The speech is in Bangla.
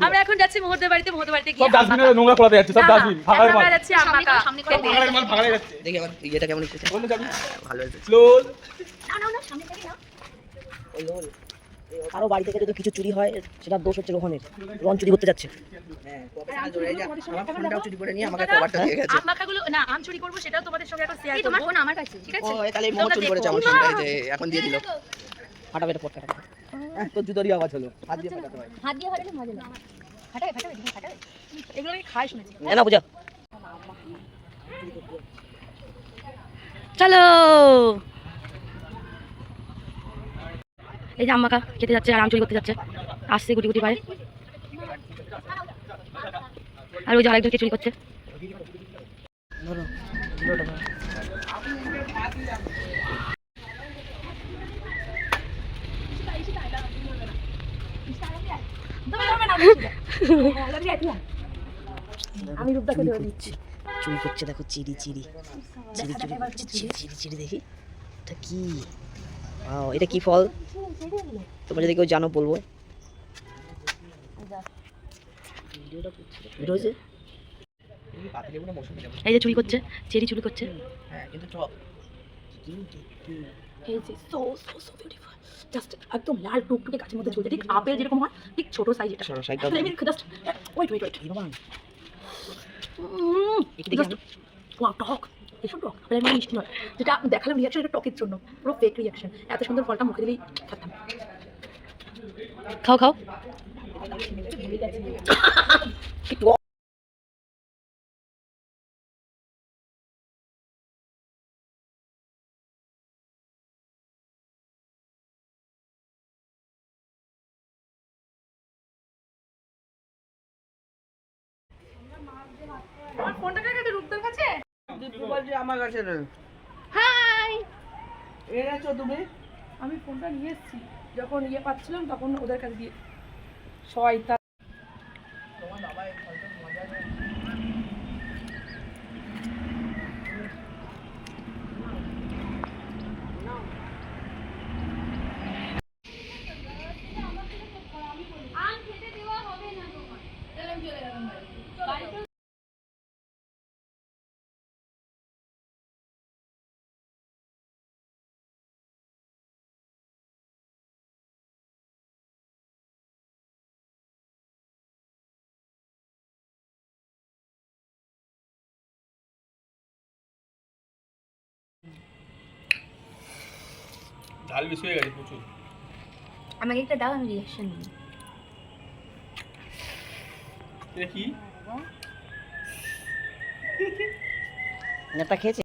আমরা এখন যাচ্ছি মোহরদের বাড়িতে গিয়ে সব ডাস্টবিনে নোংরা ফেলাতে যাচ্ছে, সব ডাস্টবিন ফাঁকা আমরা যাচ্ছি আম্মাকা ফাঁকা মাল ফাঁকা যাচ্ছে। দেখি আমার ইয়েটা কেমন এসেছে। বন্ধ যাবি ভালো হয়েছে। স্লো না সামনে থেকে না কারো বাড়ি থেকে যদি কিছু চুরি হয় সেটা দোষ হচ্ছে রোহনের। রোহন চুরি করতে যাচ্ছে। হ্যাঁ, প্রফেশনাল জোরে এই যে আমার ফোনটাও চুরি করে নিয়ে আমাকে কভারটা দিয়ে গেছে। আম্মাকাগুলো না আম চুরি করব সেটাও তোমাদের সঙ্গে এখন শেয়ার করব। তোমার ফোন আমার কাছে, ঠিক আছে? ও তাহলে মোহর চুরি করেছে আমার ফোনটা, এই যে এখন দিয়ে দিল। ফাটাবে এটা পড়তে ফাটাবে। তো জুতোরই আওয়াজ হলো। হাত দিয়ে ফাটাতে হয়। হাত দিয়ে ফাটালে মজা না। ফাটাবে এগুলো আমি খাই শুনেছি। না বুঝা চলো এই যে আম্মাকা খেতে যাচ্ছে আর আম চুরি করতে যাচ্ছে, আসছে গুটি গুটি পায়ে। আর ওই যে আরেকজনকে চুরি করছে। ধরো ধরো আমি রূপদাকে ধরে দিচ্ছি। চুরি করছে দেখো, চিড়ি চিড়ি চিড়ি চুরি করছে, চিড়ি চিড়ি চিড়ি দেখি এটা কি। এটা কি ফল তোমরা যদি কেউ জানো বলবো। এই যে চুরি করছে, চেরি চুরি করছে। হ্যাঁ কিন্তু টক। এই যে সো বিউটিফুল, জাস্ট একদম লাল টুকটুকে গাছের মধ্যে ঝুলছে, ঠিক আপেল যেরকম হয় ঠিক ছোট সাইজ। এটা ছোট size. Just wait just wow, টক ভীষণ টক, আর এমন মিষ্টি নয়। যেটা দেখালাম রিয়াকশন, এটা টকের জন্য পুরো ফেক রিয়াকশন। এত সুন্দর ফলটা মুখে দিলেই খেতাম। খাও আমার ফোনটা কাছে রূপদার কাছে। দীপু বলছে আমার কাছে না। হাই, এনেছো তুমি? আমি ফোনটা নিয়ে এসেছি, যখন পাচ্ছিলাম তখন ওদের কাছে দিয়ে। শয়তান। তোমার বাবা এই ফলটা মজা নেই। ঝাল বেশি হয়ে গেছে প্রচুর। আমাকে একটা দাও, আমি রিঅ্যাকশন দিই। এটা কি? নেতা খেয়েছে।